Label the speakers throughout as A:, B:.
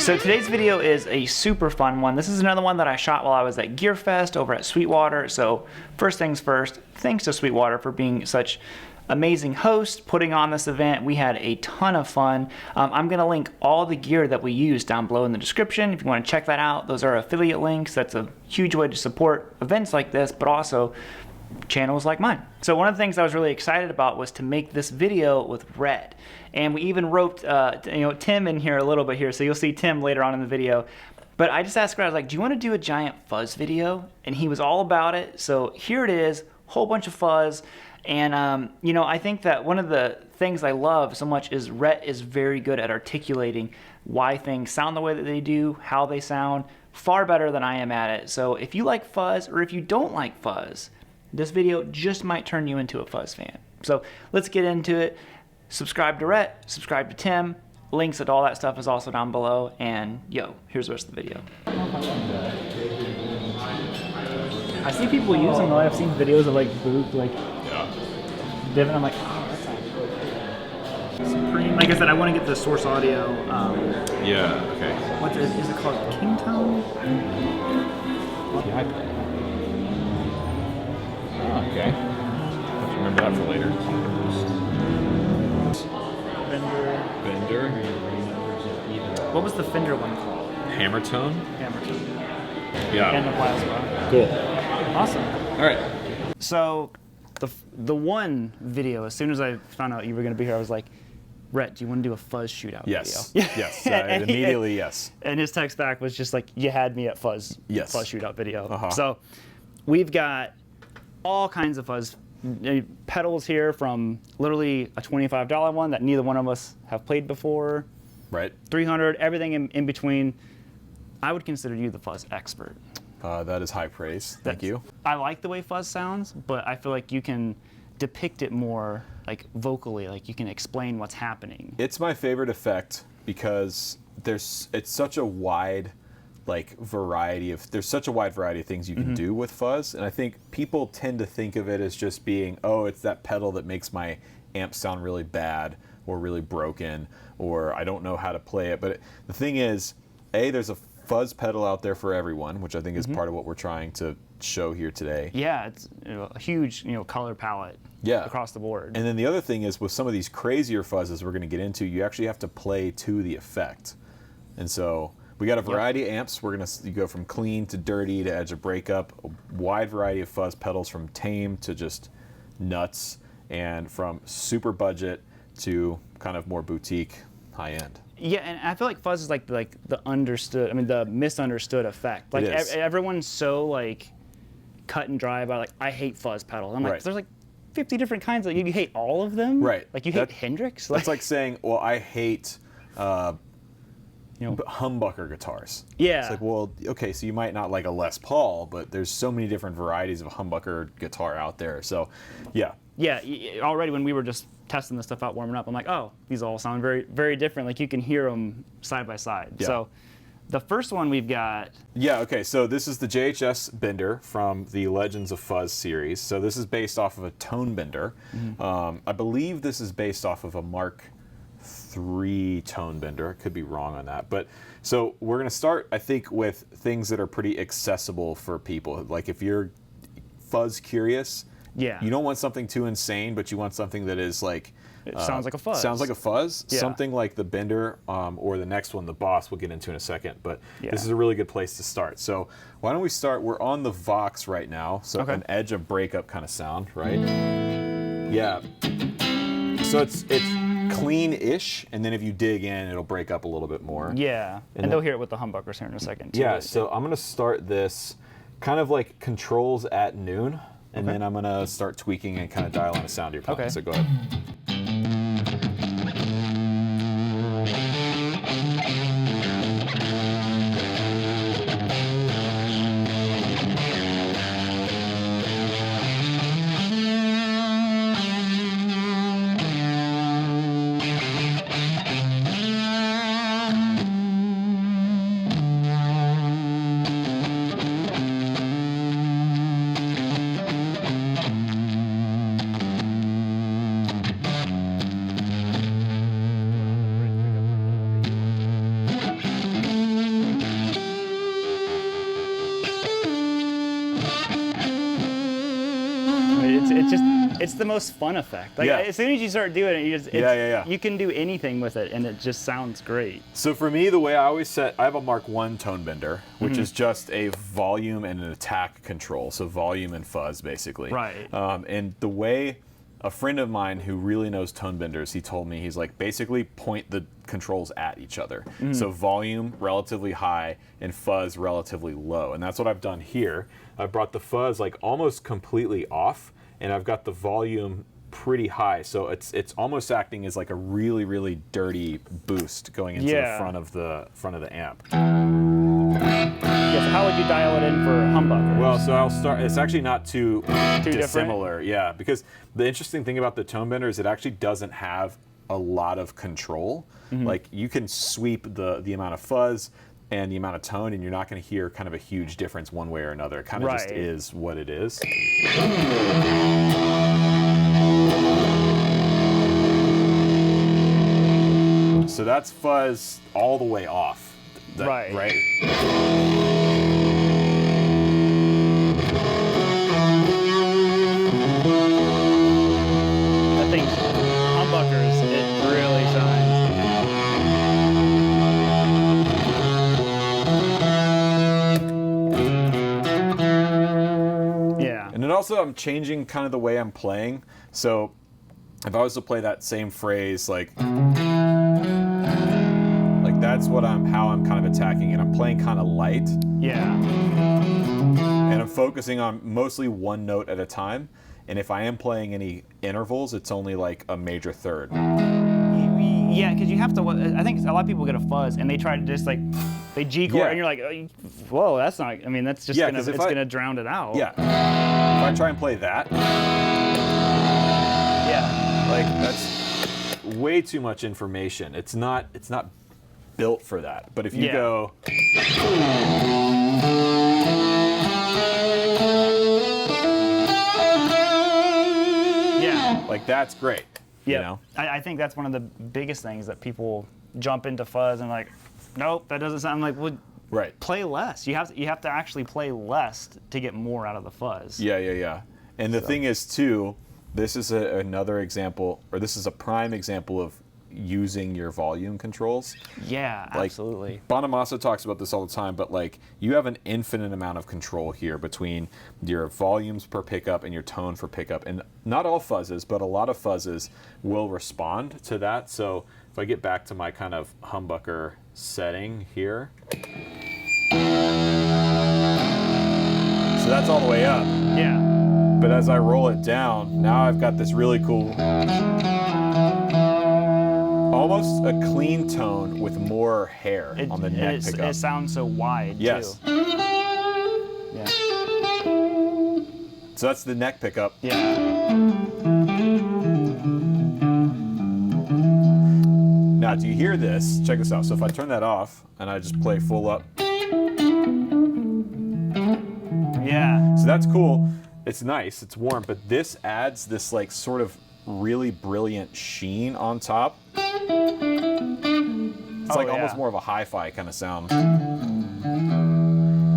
A: So today's video is a super fun one. This is another one that I shot while I was at Gear Fest over at Sweetwater. So first things first, thanks to Sweetwater for being such amazing host, putting on this event. We had a ton of fun. I'm gonna link all the gear that we used down below in the description if you wanna check that out. Those are affiliate links. That's a huge way to support events like this, but also channels like mine. So one of the things I was really excited about was to make this video with Rhett. And we even roped Tim in here a little bit here, so you'll see Tim later on in the video. But I just asked Rhett, I was like, do you want to do a giant fuzz video? And he was all about it. So here it is, whole bunch of fuzz. And I think that one of the things I love so much is Rhett is very good at articulating why things sound the way that they do, how they sound, far better than I am at it. So if you like fuzz, or if you don't like fuzz, this video just might turn you into a fuzz fan. So let's get into it. Subscribe to Rhett, subscribe to Tim. Links to all that stuff is also down below. And here's the rest of the video. I see people use them though. I've seen videos of like boot, like Divin. I'm like, oh, that sounds good. Supreme. Like I said, I want to get the source audio.
B: Yeah. Okay.
A: What is it called? Kingtone?
B: Yeah. Oh, okay. Let's remember that for later. Bender.
A: What was the Fender one called?
B: Hammer tone.
A: Yeah. And the plasma.
B: Cool.
A: Awesome.
B: All right.
A: So the one video, as soon as I found out you were going to be here, I was like, Rhett, do you want to do a fuzz shootout video?
B: Yes. Immediately, yes.
A: And his text back was just like, you had me at fuzz.
B: Yes.
A: Fuzz shootout video. So we've got all kinds of fuzz pedals here, from literally a $25 one that neither one of us have played before.
B: Right.
A: $300, everything in between. I would consider you the fuzz expert.
B: That is high praise. Thank you.
A: I like the way fuzz sounds, but I feel like you can depict it more like vocally, like you can explain what's happening.
B: It's my favorite effect because it's such a wide variety of things you can do with fuzz, and I think people tend to think of it as just being, oh, it's that pedal that makes my amp sound really bad or really broken, or I don't know how to play it. But the thing is, there's a fuzz pedal out there for everyone, which I think is part of what we're trying to show here today.
A: Yeah, it's a huge color palette across the board. And
B: then the other thing is, with some of these crazier fuzzes we're going to get into, you actually have to play to the effect. And so we got a variety of amps. We're going to go from clean to dirty to edge of breakup, a wide variety of fuzz pedals from tame to just nuts, and from super budget to kind of more boutique, high end.
A: Yeah, and I feel like fuzz is like the misunderstood effect. Like everyone's so cut and dry about I hate fuzz pedals. I'm like, there's 50 different kinds. You hate all of them?
B: Right.
A: Like you hate Hendrix?
B: That's like saying, well, I hate humbucker guitars.
A: Yeah.
B: It's like, well, okay, so you might not like a Les Paul, but there's so many different varieties of humbucker guitar out there. So, yeah.
A: Yeah, already when we were just testing this stuff out, warming up, I'm like, oh, these all sound very, very different. Like you can hear them side by side. Yeah. So the first one we've got.
B: Yeah, okay, so this is the Jhs Bender from the Legends of Fuzz series. So this is based off of a tone bender. I believe this is based off of a Mark III tone bender. I could be wrong on that. But so we're going to start, I think, with things that are pretty accessible for people. Like if you're fuzz curious, you don't want something too insane, but you want something that is like...
A: It sounds like a fuzz.
B: Sounds like a fuzz.
A: Yeah.
B: Something like the Bender or the next one, the Boss, we'll get into in a second. But this is a really good place to start. So why don't we start? We're on the Vox right now. So an edge of breakup kind of sound, right? Yeah. So it's clean-ish, and then if you dig in, it'll break up a little bit more.
A: Yeah, and they'll hear it with the humbuckers here in a second, too.
B: Yeah, so I'm going to start this kind of like controls at noon, and then I'm going to start tweaking and kind of dial in a sound you're playing. So go ahead.
A: It's the most fun effect. Like,
B: Yeah.
A: as soon as you start doing it, you can do anything with it, and it just sounds great.
B: So for me, the way I always set, I have a Mark I tone bender, which is just a volume and an attack control. So volume and fuzz, basically.
A: Right.
B: And the way a friend of mine who really knows tone benders, he told me, he's like, basically point the controls at each other. So volume relatively high and fuzz relatively low. And that's what I've done here. I've brought the fuzz like almost completely off, and I've got the volume pretty high, so it's almost acting as like a really, really dirty boost going into the front of the amp.
A: Yeah, so how would you dial it in for humbuckers?
B: Well, so I'll start. It's actually not too dissimilar,
A: different?
B: yeah. Because the interesting thing about the tone bender is it actually doesn't have a lot of control. Like you can sweep the amount of fuzz and the amount of tone, and you're not going to hear kind of a huge difference one way or another. It kind of just is what it is. So that's fuzz all the way off. Right.
A: I think humbuckers, it really shines. Yeah.
B: And then also I'm changing kind of the way I'm playing. So if I was to play that same phrase, like that's how I'm kind of attacking it. I'm playing kind of light.
A: Yeah.
B: And I'm focusing on mostly one note at a time. And if I am playing any intervals, it's only like a major third.
A: Yeah, because you have to. I think a lot of people get a fuzz and they try to just like they G chord, and you're like, whoa, that's not. I mean, that's just gonna drown it out.
B: Yeah. If I try and play that.
A: Yeah.
B: Like that's way too much information. It's not built for that. But if you go.
A: Yeah.
B: Like that's great.
A: Yeah.
B: You know?
A: I think that's one of the biggest things that people jump into fuzz and like, nope, that doesn't sound like. Well, play less. You have to actually play less to get more out of the fuzz.
B: Yeah. And the thing is too, this is another example, or this is a prime example of using your volume controls.
A: Yeah, absolutely.
B: Bonamassa talks about this all the time, but like you have an infinite amount of control here between your volumes per pickup and your tone for pickup. And not all fuzzes, but a lot of fuzzes will respond to that. So if I get back to my kind of humbucker setting here. So that's all the way up.
A: Yeah.
B: But as I roll it down, now I've got this really cool, almost a clean tone with more hair on the neck pickup.
A: It sounds so wide, too.
B: Yes.
A: Yeah.
B: So that's the neck pickup.
A: Yeah.
B: Now, do you hear this? Check this out. So if I turn that off and I just play full up.
A: Yeah.
B: So that's cool. It's nice. It's warm. But this adds this like sort of really brilliant sheen on top. It's like almost more of a hi-fi kind of sound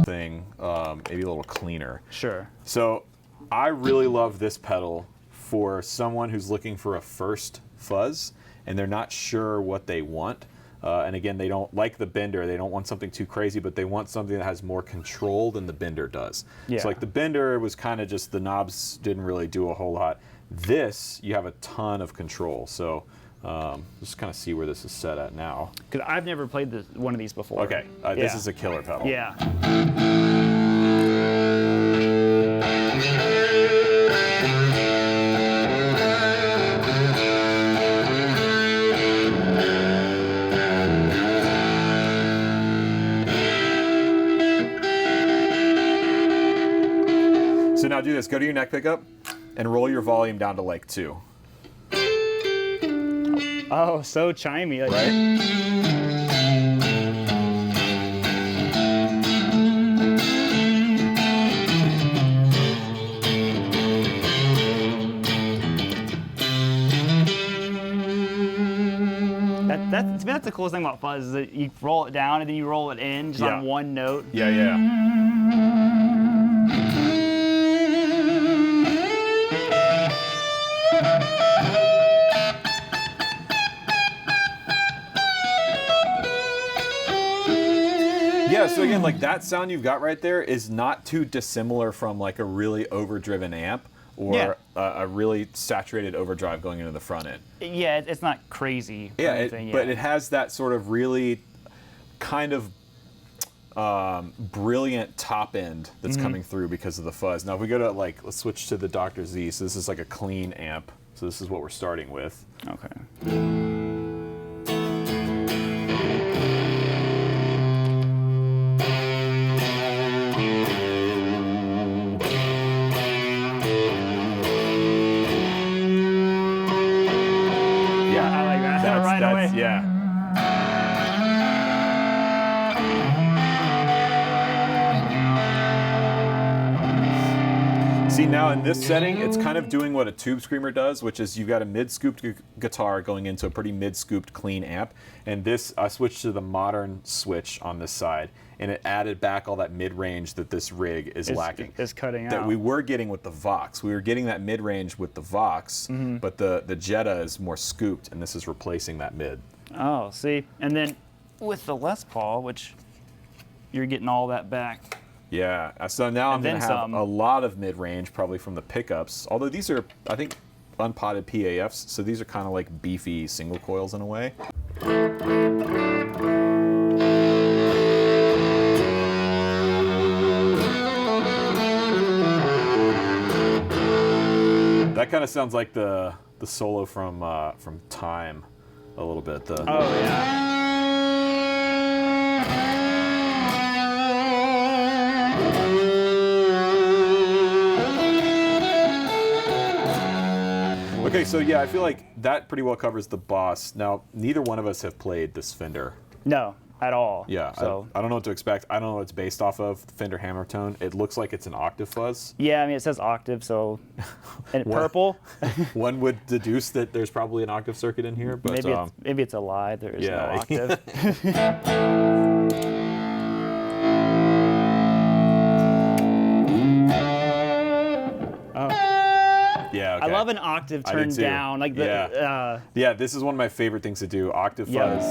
B: thing. Maybe a little cleaner.
A: Sure.
B: So I really love this pedal for someone who's looking for a first fuzz and they're not sure what they want. And again, they don't like the Bender. They don't want something too crazy, but they want something that has more control than the Bender does.
A: Yeah.
B: So like the Bender was kind of just the knobs didn't really do a whole lot. This, you have a ton of control. So just kind of see where this is set at now.
A: Because I've never played one of these before.
B: Okay, this is a killer pedal.
A: Yeah.
B: So now do this. Go to your neck pickup and roll your volume down to like 2.
A: Oh, so chimey. Like,
B: right?
A: That's the coolest thing about fuzz is that you roll it down and then you roll it in just on one note.
B: Yeah. Yeah, so again, like that sound you've got right there is not too dissimilar from like a really overdriven amp or a really saturated overdrive going into the front end.
A: Yeah, it's not crazy. Or
B: Yeah,
A: anything,
B: but it has that sort of really kind of brilliant top end that's coming through because of the fuzz. Now if we go to like, let's switch to the Dr. Z. So this is like a clean amp. So this is what we're starting with.
A: Okay.
B: Yeah. See, now in this setting, it's kind of doing what a tube screamer does, which is you've got a mid-scooped guitar going into a pretty mid-scooped clean amp. And this, I switched to the modern switch on this side, and it added back all that mid-range that this rig is lacking.
A: It's cutting out.
B: That we were getting with the Vox. We were getting that mid-range with the Vox, but the Jetta is more scooped, and this is replacing that mid.
A: Oh, see? And then with the Les Paul, which you're getting all that back.
B: Yeah, so now I'm going to have a lot of mid-range, probably from the pickups. Although these are, I think, unpotted PAFs, so these are kind of like beefy single coils in a way. That kind of sounds like the solo from Time a little bit.
A: Oh, yeah.
B: Okay, so yeah, I feel like that pretty well covers the Boss. Now, neither one of us have played this Fender.
A: No, at all.
B: Yeah,
A: so
B: I don't know what to expect. I don't know what it's based off of, the Fender Hammer Tone. It looks like it's an octave fuzz.
A: Yeah, I mean, it says octave, so... And purple.
B: One would deduce that there's probably an octave circuit in here, but...
A: Maybe it's a lie. There is no octave.
B: Yeah, okay.
A: I love an octave turned down. Like the,
B: yeah, this is one of my favorite things to do. Octave fuzz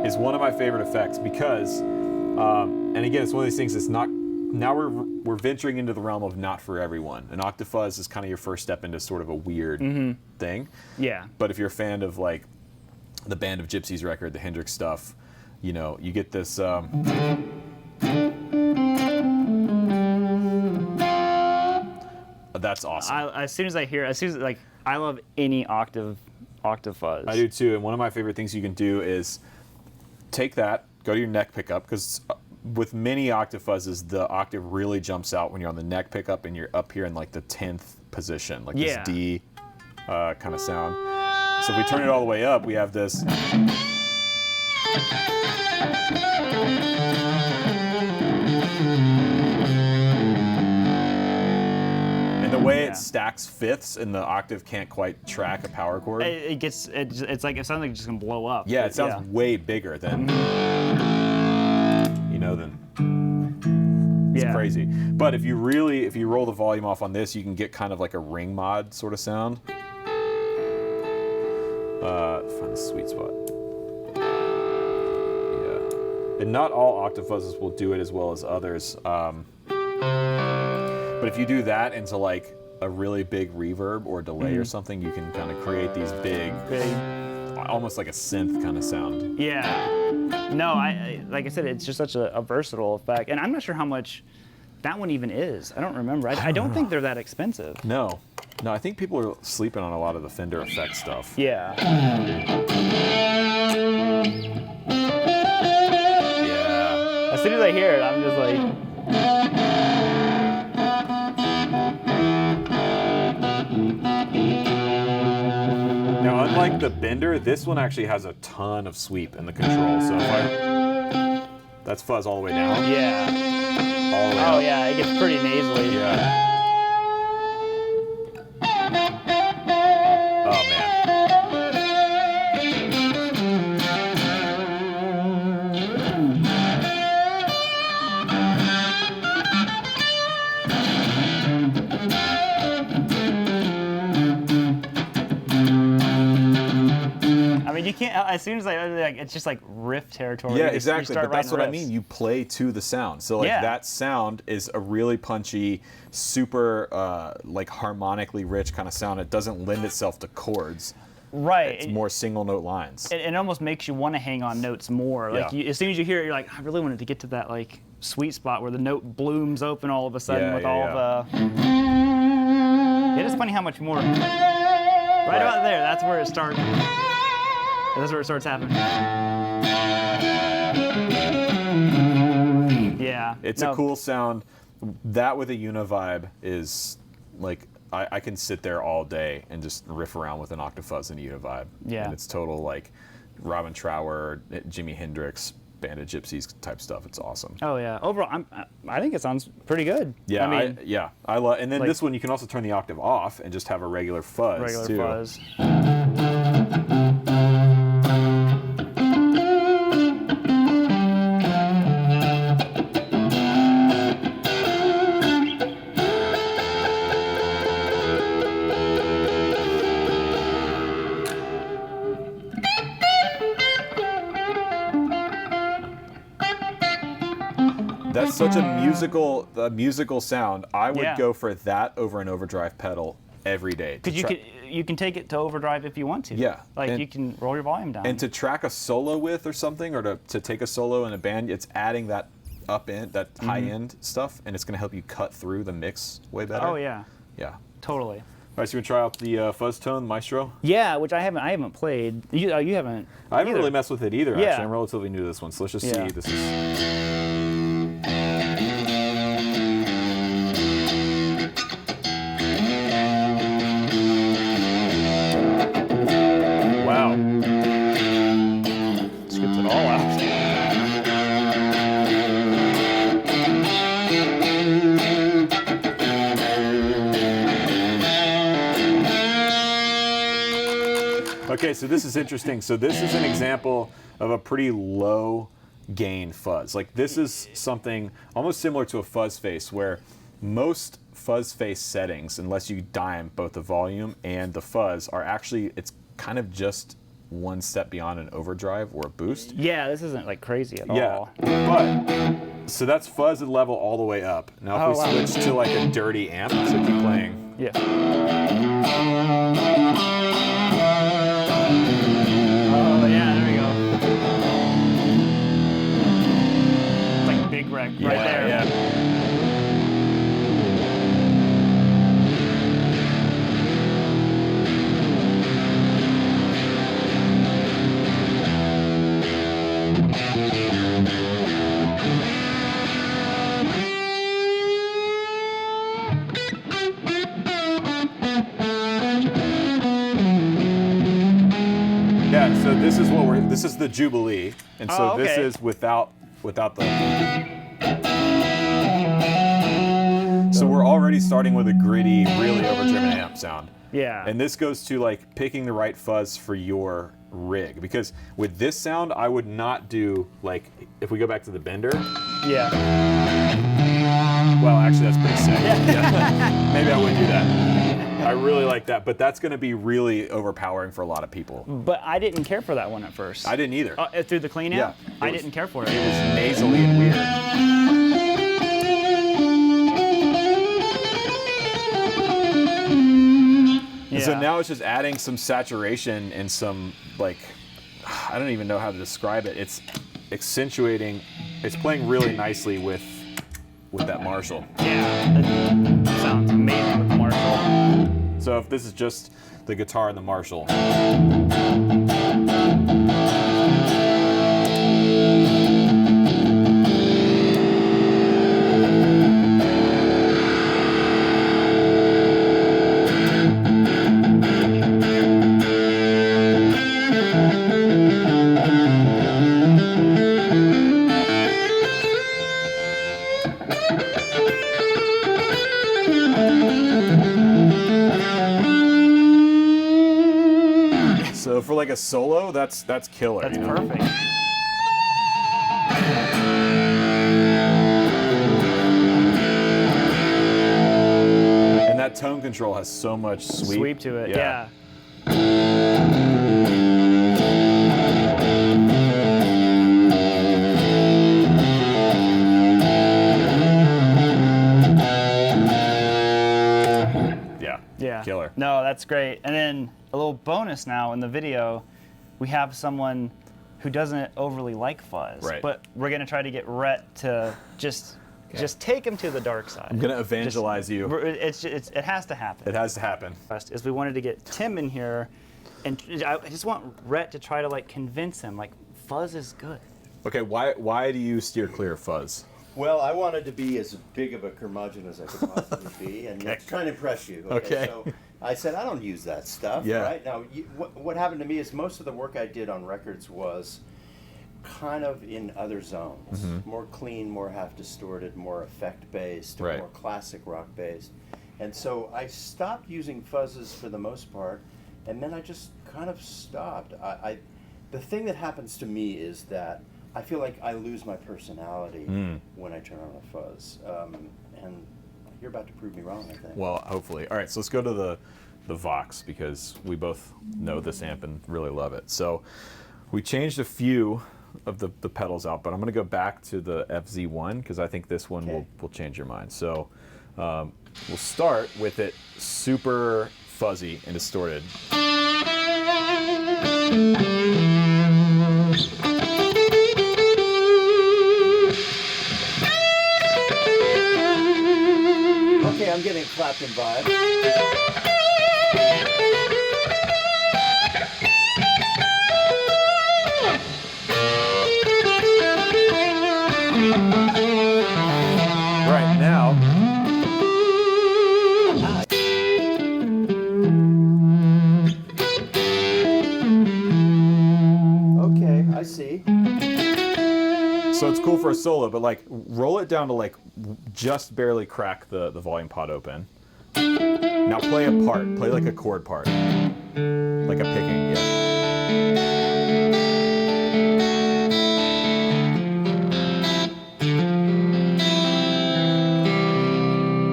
B: is one of my favorite effects because, and again, it's one of these things that's not, now we're venturing into the realm of not for everyone. An octave fuzz is kind of your first step into sort of a weird thing.
A: Yeah.
B: But if you're a fan of like the Band of Gypsies record, the Hendrix stuff, you know, you get this... That's awesome.
A: As soon as I hear, like, I love any octave fuzz.
B: I do too, and one of my favorite things you can do is take that, go to your neck pickup, because with many octave fuzzes, the octave really jumps out when you're on the neck pickup and you're up here in like the 10th position, like this D kind of sound. So if we turn it all the way up, we have this. The way it stacks fifths and the octave can't quite track a power chord.
A: It's like, it sounds like it's just gonna blow up.
B: Yeah, it sounds way bigger than, you know, than, it's crazy. But if you roll the volume off on this, you can get kind of like a ring mod sort of sound. Find the sweet spot. Yeah. And not all octave fuzzes will do it as well as others. But if you do that into like a really big reverb or delay or something, you can kind of create these big, almost like a synth kind of sound.
A: Yeah. No, like I said, it's just such a versatile effect, and I'm not sure how much that one even is. I don't remember. I don't think they're that expensive.
B: No, I think people are sleeping on a lot of the Fender effect stuff.
A: Yeah.
B: Yeah.
A: As soon as I hear it, I'm just like.
B: Now, unlike the Bender, this one actually has a ton of sweep in the control. So if that's fuzz all the way down.
A: Yeah.
B: All the way up.
A: Yeah, it gets pretty nasally.
B: Yeah. Oh man.
A: you can't. As soon as it's just like riff territory.
B: Yeah,
A: you
B: exactly.
A: start
B: But that's what
A: writing
B: I
A: riffs.
B: mean. You play to the sound. So like that sound is a really punchy, super like harmonically rich kind of sound. It doesn't lend itself to chords.
A: Right.
B: It's more single note lines.
A: It almost makes you want to hang on notes more. Like as soon as you hear it, you're like, I really wanted to get to that like sweet spot where the note blooms open all of a sudden with all the. It is funny how much more. Right about there, that's where it starts. That's where it starts happening. Yeah.
B: It's a cool sound. That with a univibe is like. I can sit there all day and just riff around with an octave fuzz and a univibe.
A: Yeah.
B: And it's total like Robin Trower, Jimi Hendrix, Band of Gypsies type stuff. It's awesome.
A: Oh yeah. Overall, I think it sounds pretty good.
B: Yeah.
A: I mean,
B: I love. And then
A: like,
B: this one you can also turn the octave off and just have a regular fuzz too.
A: Fuzz.
B: That's such a musical sound. I would go for that over an overdrive pedal every day.
A: Because you can take it to overdrive if you want to.
B: Yeah.
A: Like you can roll your volume down.
B: And to track a solo with or something, or to take a solo in a band, it's adding that up end, that high end stuff, and it's going to help you cut through the mix way better.
A: Oh yeah.
B: Yeah.
A: Totally.
B: All right, so you want to try out the fuzz tone, Maestro?
A: Yeah, which I haven't played. You haven't.
B: I haven't really messed with it either.
A: Yeah.
B: Actually, I'm relatively new to this one, so let's just see. This is. Wow.
A: Skips it all out.
B: Okay, so this is interesting. So this is an example of a pretty low gain fuzz. Like this is something almost similar to a fuzz face, where most fuzz face settings, unless you dime both the volume and the fuzz, are actually, it's kind of just one step beyond an overdrive or a boost.
A: Yeah, this isn't like crazy at all.
B: But so that's fuzz and level all the way up. Now if we switch to like a dirty amp, so keep playing.
A: Yeah. Oh yeah, there we go. It's like big wreck right there.
B: Yeah. Yeah, so this is the Jubilee, and so this is without the. So we're already starting with a gritty, really overdriven amp sound.
A: Yeah.
B: And this goes to like picking the right fuzz for your rig, because with this sound I would not do, like, if we go back to the Bender.
A: Yeah.
B: Well, actually that's pretty sick. Yeah. Maybe I wouldn't do that. I really like that, but that's going to be really overpowering for a lot of people.
A: But I didn't care for that one at first.
B: I didn't either.
A: Through the clean amp?
B: Yeah,
A: I didn't care for it.
B: It was nasally and weird.
A: Yeah.
B: So now it's just adding some saturation and some, like, I don't even know how to describe it. It's accentuating. It's playing really nicely with that Marshall.
A: Yeah, that sounds amazing with the Marshall.
B: So if this is just the guitar and the Marshall. So for like a solo, that's killer.
A: That's
B: you know?
A: perfect.
B: And that tone control has so much sweep
A: To it, yeah. that's great. And then a little bonus now in the video, we have someone who doesn't overly like Fuzz.
B: Right.
A: But we're going to try to get Rhett to just take him to the dark side.
B: I'm going to evangelize you.
A: It has to happen.
B: It has to happen.
A: Is we wanted to get Tim in here, and I just want Rhett to try to like convince him like Fuzz is good.
B: Okay, why do you steer clear of Fuzz?
C: Well, I wanted to be as big of a curmudgeon as I could possibly be, and trying to impress you.
B: Okay.
C: So I said, I don't use that stuff.
B: Yeah.
C: Right now, what happened to me is most of the work I did on records was kind of in other zones, more clean, more half distorted, more effect based,
B: Right.
C: more classic rock based, and so I stopped using fuzzes for the most part, and then I just kind of stopped. The thing that happens to me is that I feel like I lose my personality when I turn on a fuzz, and you're about to prove me wrong, I think.
B: Well, hopefully. All right, so let's go to the Vox, because we both know this amp and really love it. So we changed a few of the pedals out, but I'm going to go back to the FZ1 because I think this one will change your mind. So we'll start with it super fuzzy and distorted.
C: Okay, I'm getting Clapton vibe.
B: Right now,
C: Okay, I see.
B: so it's cool for a solo, but like roll it down to like just barely crack the volume pot open. Now play a part, play like a chord part, like a picking,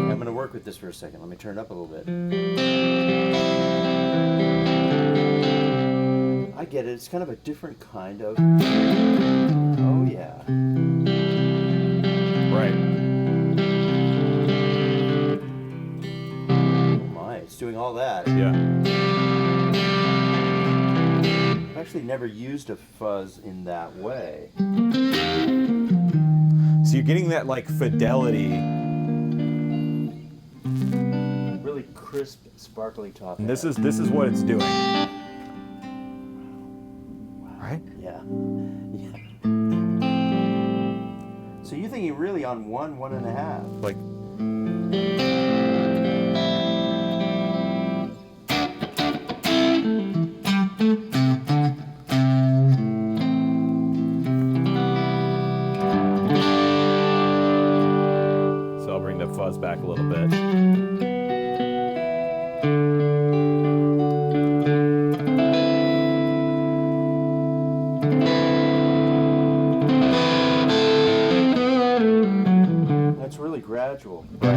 C: I'm going to work with this for a second. Let me turn it up a little bit. I get it. It's kind of a different kind of... Oh, yeah.
B: Right.
C: Oh, my. It's doing all that.
B: Yeah.
C: I've actually never used a fuzz in that way.
B: So you're getting that like fidelity.
C: Really crisp, sparkly top.
B: And this is what it's doing. Right?
C: Yeah. Yeah. So you're thinking really on 1.5.
B: Like so I'll bring the fuzz back a little bit.
C: That's really gradual.
B: Right.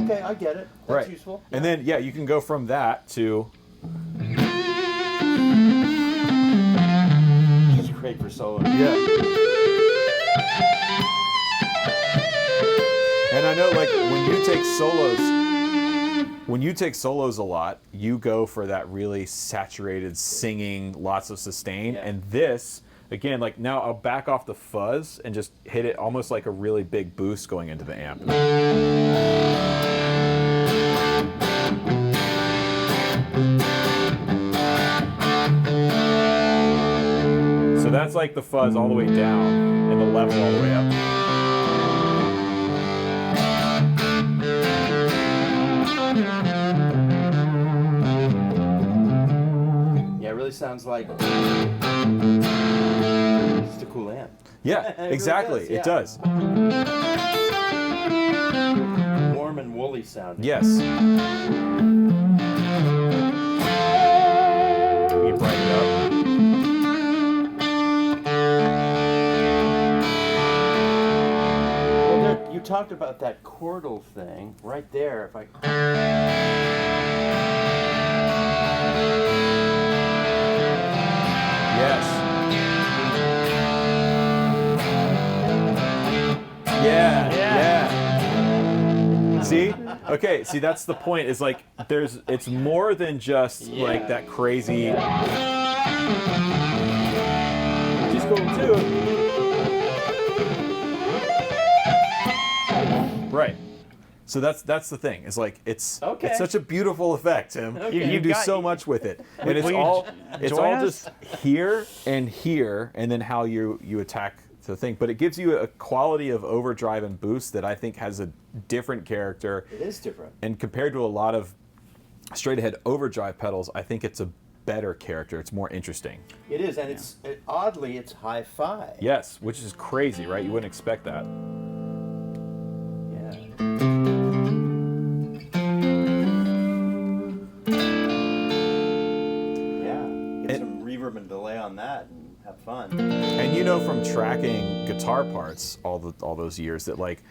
C: Okay, I get it. That's
B: Right.
C: useful.
B: And then yeah, you can go from that to
C: It's great for solo.
B: yeah. And I know like when you take solos a lot, you go for that really saturated singing, lots of sustain.
C: Yeah.
B: And this, again, like now I'll back off the fuzz and just hit it almost like a really big boost going into the amp. So that's like the fuzz all the way down and the level all the way up.
C: Yeah, it really sounds like just a cool amp.
B: Yeah,
C: really
B: exactly.
C: does,
B: It
C: yeah.
B: does.
C: Warm and woolly sounding.
B: Yes. We can brighten it up.
C: Well, you talked about that chordal thing right there. If I
B: Yes. Yeah.
A: Yeah.
B: Yeah. See? Okay, see, that's the point. Is like it's more than just like that crazy. She's cool too. Right. So that's the thing. It's like it's such a beautiful effect, Tim.
C: Okay.
B: You do so much with it, and it's all just here, and then how you attack the thing. But it gives you a quality of overdrive and boost that I think has a different character.
C: It is different.
B: And compared to a lot of straight ahead overdrive pedals, I think it's a better character. It's more interesting.
C: It is, and oddly it's hi-fi.
B: Yes, which is crazy, right? You wouldn't expect that.
C: Get some reverb and delay on that and have fun.
B: And you know from tracking guitar parts all those years that like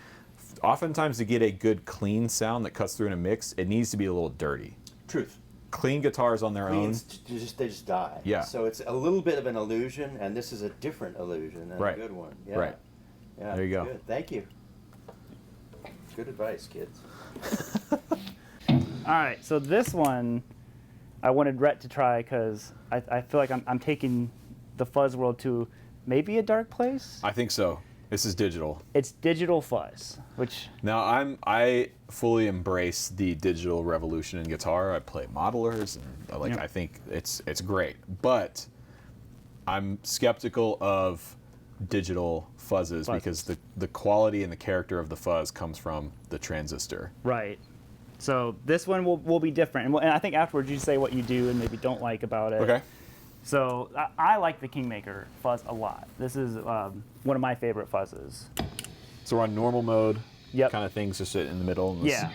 B: oftentimes to get a good clean sound that cuts through in a mix, it needs to be a little dirty.
C: Truth.
B: Clean guitars on their own.
C: They just die.
B: Yeah.
C: So it's a little bit of an illusion, and this is a different illusion and a good one. Yeah.
B: Right.
C: Yeah.
B: There you go.
C: Good. Thank you. Good advice, kids.
A: All right, so this one I wanted Rhett to try because I feel like I'm taking the Fuzz world to maybe a dark place.
B: I think so. This is digital.
A: It's digital Fuzz, which
B: now I fully embrace the digital revolution in guitar. I play modelers and I think it's great, but I'm skeptical of digital fuzzes because the quality and the character of the fuzz comes from the transistor.
A: Right. So this one will be different, and I think afterwards you say what you do and maybe don't like about it.
B: Okay.
A: So I like the Kingmaker fuzz a lot. This is one of my favorite fuzzes.
B: So we're on normal mode.
A: Yep.
B: Kind of things just sit in the middle. And
A: Yeah.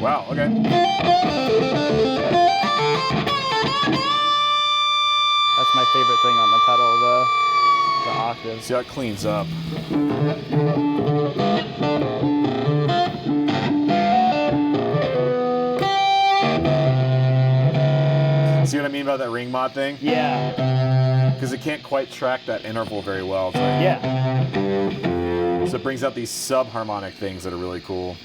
B: Wow, okay.
A: That's my favorite thing on the pedal, the octaves.
B: See how it cleans up. See what I mean about that ring mod thing?
A: Yeah.
B: Because it can't quite track that interval very well. It's like,
A: Yeah.
B: so it brings out these sub-harmonic things that are really cool.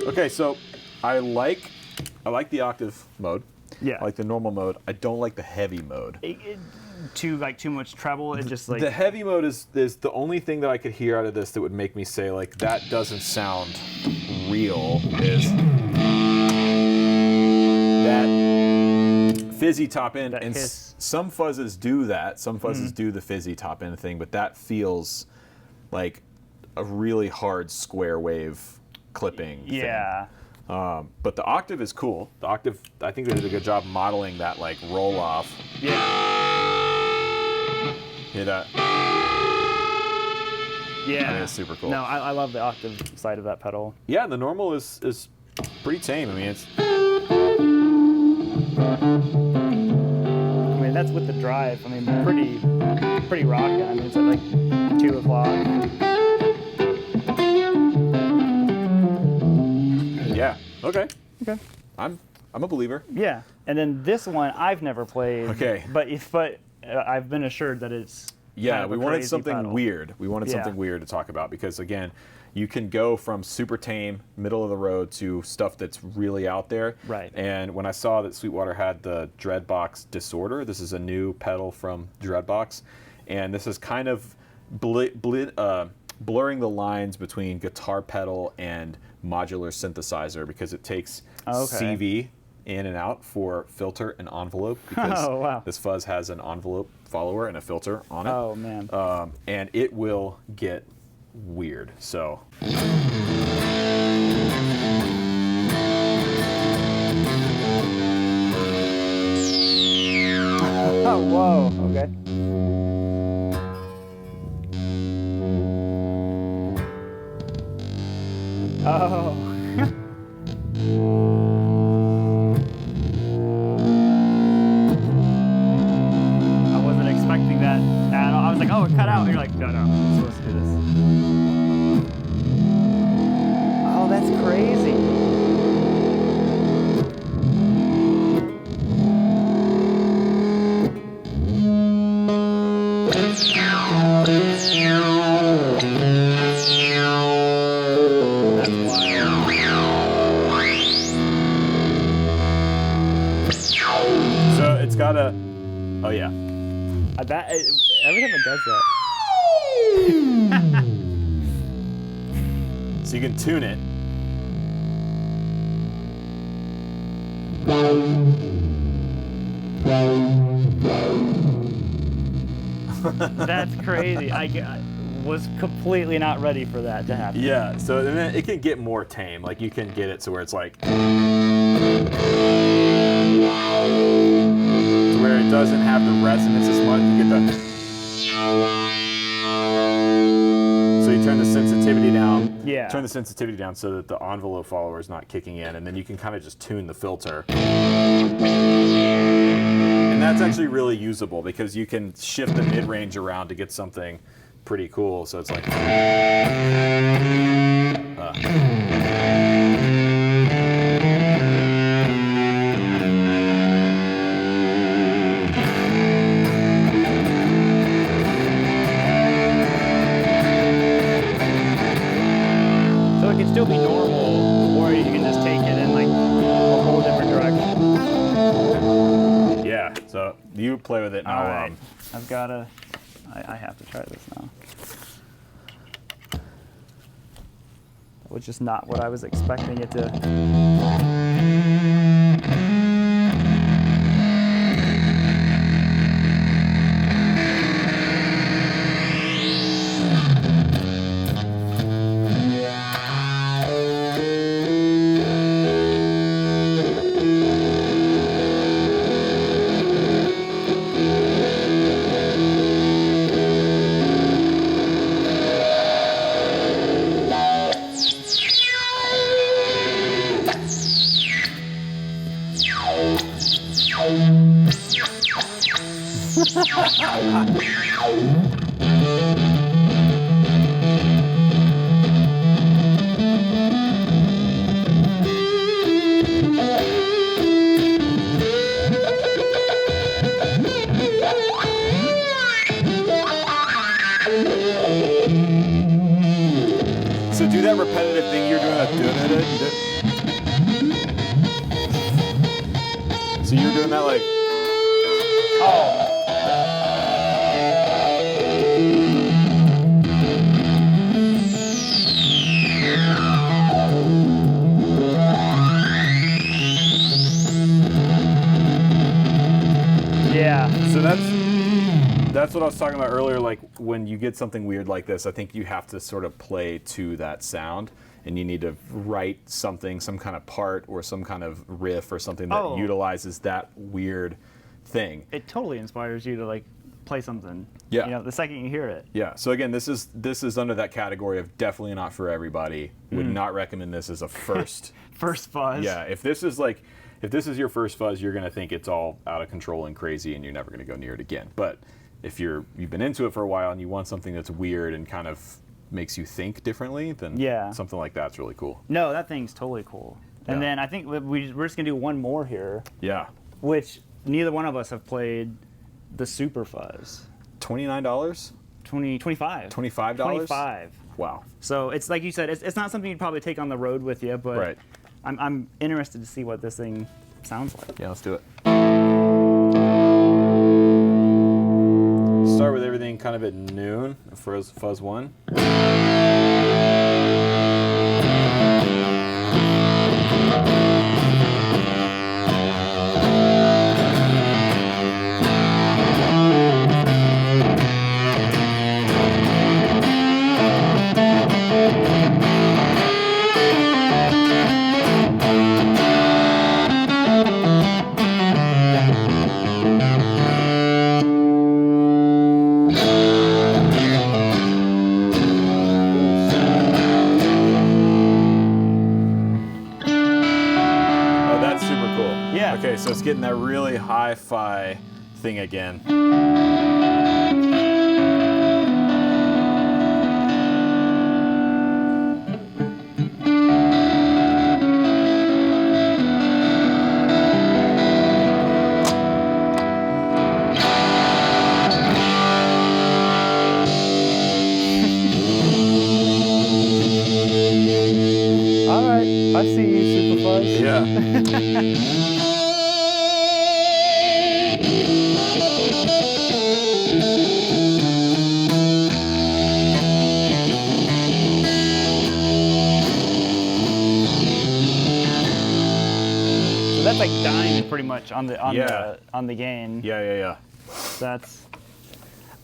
B: Okay, so I like the octave mode.
A: Yeah.
B: I like the normal mode. I don't like the heavy mode.
A: Too much treble. It just like
B: The heavy mode is the only thing that I could hear out of this that would make me say like that doesn't sound real is that fizzy top end,
A: That
B: and
A: hiss.
B: some fuzzes do that. Some fuzzes do the fizzy top end thing, but that feels like a really hard square wave clipping thing.
A: yeah.
B: But the octave is cool. The octave, I think they did a good job modeling that like roll off.
A: Yeah.
B: Hear that?
A: Yeah.
B: That is super cool.
A: No, I love the octave side of that pedal.
B: Yeah, the normal is pretty tame. I mean, it's
A: I mean, that's with the drive. I mean, pretty rockin'. I mean, it's at like 2 o'clock.
B: yeah. Okay.
A: Okay.
B: I'm a believer.
A: Yeah. And then this one I've never played.
B: Okay.
A: But I've been assured that it's
B: Yeah,
A: kind of
B: we
A: a
B: wanted
A: crazy
B: something
A: pedal.
B: weird. We wanted
A: Yeah.
B: something weird to talk about because again, you can go from super tame, middle of the road to stuff that's really out there.
A: Right.
B: And when I saw that Sweetwater had the Dreadbox Disorder, this is a new pedal from Dreadbox, and this is kind of blurring the lines between guitar pedal and modular synthesizer because it takes
A: Okay.
B: CV in and out for filter and envelope because
A: Oh, wow.
B: this fuzz has an envelope follower and a filter on it.
A: Oh, man.
B: And it will get weird. So.
A: Oh, whoa. Okay. Oh. I wasn't expecting that. And I was like, oh, it cut out. And you're like, no, I'm supposed to do this. Oh, that's crazy.
B: So it's got a. Oh yeah.
A: Every time it does that.
B: So you can tune it.
A: That's crazy. I was completely not ready for that to happen.
B: Yeah. So then it can get more tame. Like you can get it to where it's like. To where it doesn't have the resonance as much. You get the. So you turn the sensitivity down.
A: Yeah.
B: Turn the sensitivity down so that the envelope follower is not kicking in, and then you can kind of just tune the filter. And that's actually really usable because you can shift the mid-range around to get something pretty cool. So it's like.
A: So it can still be normal, or you can just take it in like a whole different direction.
B: Yeah, so you play with it now.
A: All right, I've got to. I have to try this now. That was just not what I was expecting it to.
B: So do that repetitive thing you're doing. So you're doing that like.
A: Oh. Yeah.
B: So that's what I was talking about earlier. Like when you get something weird like this, I think you have to sort of play to that sound, and you need to write something, some kind of part or some kind of riff or something that utilizes that weird thing.
A: It totally inspires you to like play something.
B: Yeah.
A: You know, the second you hear it.
B: Yeah. So again, this is under that category of definitely not for everybody. Would not recommend this as a first.
A: First fuzz.
B: Yeah. If this is your first fuzz, you're gonna think it's all out of control and crazy, and you're never gonna go near it again. But if you've been into it for a while and you want something that's weird and kind of makes you think differently, then something like that's really cool.
A: No, that thing's totally cool. And then I think we're just gonna do one more here.
B: Yeah.
A: Which neither one of us have played the Super Fuzz.
B: $29?
A: $25.
B: $25?
A: $25.
B: Wow.
A: So it's like you said, it's not something you'd probably take on the road with you, but
B: Right.
A: I'm interested to see what this thing sounds like.
B: Yeah, let's do it. Start with everything kind of at noon for Fuzz 1. almost getting that really hi-fi thing again.
A: All right, I see you, Super Fuzz.
B: Yeah.
A: So that's like dying pretty much on the
B: Yeah.
A: on the gain.
B: Yeah.
A: That's,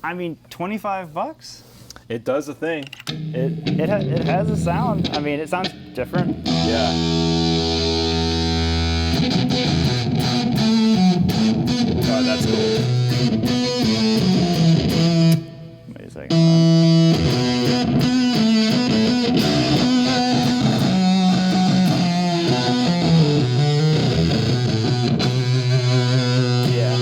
A: I mean, $25.
B: It does a thing.
A: It has a sound. I mean, it sounds different.
B: Yeah. Oh, that's cool.
A: Wait a second. Yeah.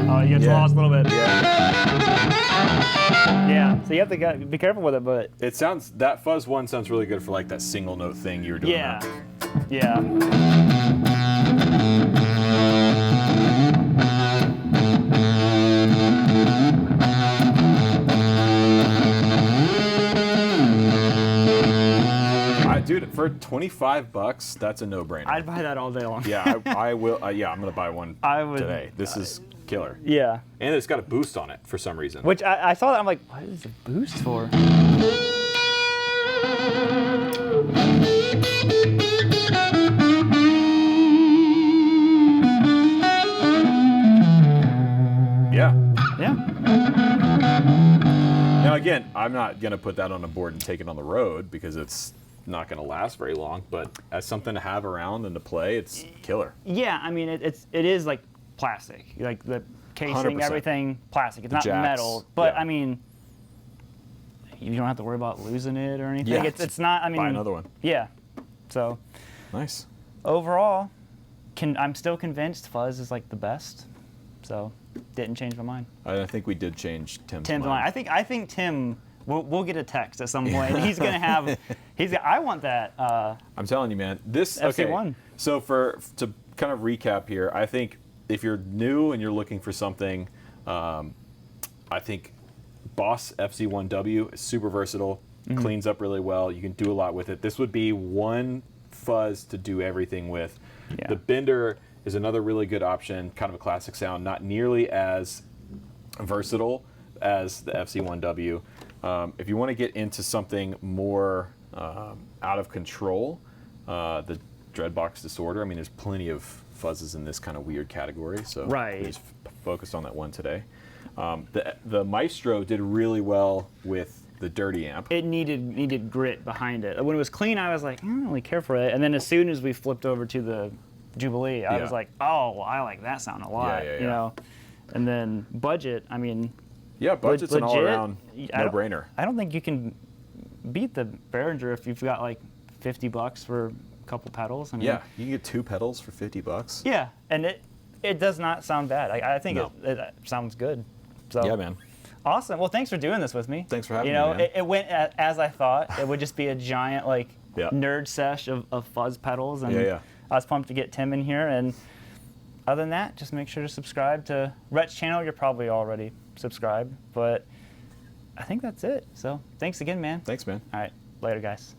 A: Oh, you get
B: Yeah.
A: lost a little bit.
B: Yeah.
A: Yeah. So you have to be careful with it, but
B: It sounds, that fuzz one sounds really good for like that single note thing you were doing.
A: yeah.
B: there.
A: Yeah.
B: Dude, for $25, that's a no-brainer.
A: I'd buy that all day long.
B: Yeah, I will. Yeah, I'm gonna buy one
A: I would-
B: today. This is killer.
A: Yeah.
B: And it's got a boost on it for some reason.
A: Which I saw that, I'm like, what is the boost for?
B: Yeah.
A: Yeah.
B: Now again, I'm not gonna put that on a board and take it on the road because it's not gonna last very long. But as something to have around and to play, it's killer.
A: Yeah, I mean, it is like plastic. Like the casing,
B: 100%.
A: everything, plastic. It's
B: The
A: not
B: jacks,
A: metal. But
B: yeah.
A: I mean, you don't have to worry about losing it or anything.
B: Yeah,
A: It's not, I mean.
B: Buy another one.
A: Yeah. So
B: Nice.
A: overall, I'm still convinced Fuzz is like the best. So didn't change my mind.
B: I think we did change Tim's
A: Tim's
B: mind.
A: mind. I think Tim. We'll get a text at some point. He's gonna have. I want that.
B: I'm telling you, man. This
A: FC1.
B: okay. So to kind of recap here, I think if you're new and you're looking for something, I think Boss FC1W is super versatile, cleans up really well. You can do a lot with it. This would be one fuzz to do everything with.
A: Yeah.
B: The Bender is another really good option, kind of a classic sound, not nearly as versatile as the FC1W. If you want to get into something more out of control, the Dreadbox Disorder, I mean, there's plenty of fuzzes in this kind of weird category, so
A: Right.
B: we just focused on that one today. The Maestro did really well with the dirty amp.
A: It needed grit behind it. When it was clean, I was like, I don't really care for it. And then as soon as we flipped over to the Jubilee, I
B: Yeah.
A: was like, oh, I like that sound a lot.
B: Yeah.
A: You know. And then budget, I mean.
B: Yeah, budget's an
A: legit,
B: all-around
A: I don't-
B: no-brainer.
A: I don't think you can beat the Behringer if you've got like $50 for a couple pedals. I mean,
B: Yeah, you can get 2 pedals for $50.
A: Yeah, and it does not sound bad. I think
B: No.
A: it sounds good. So
B: Yeah, man.
A: awesome. Well, thanks for doing this with me.
B: Thanks for having
A: you know,
B: me, man.
A: It went as I thought. It would just be a giant like
B: Yeah.
A: nerd sesh of fuzz pedals, and
B: Yeah.
A: I was pumped to get Tim in here. And other than that, just make sure to subscribe to Rhett's channel. You're probably already subscribed, but I think that's it. So thanks again, man.
B: Thanks, man.
A: All right, later, guys.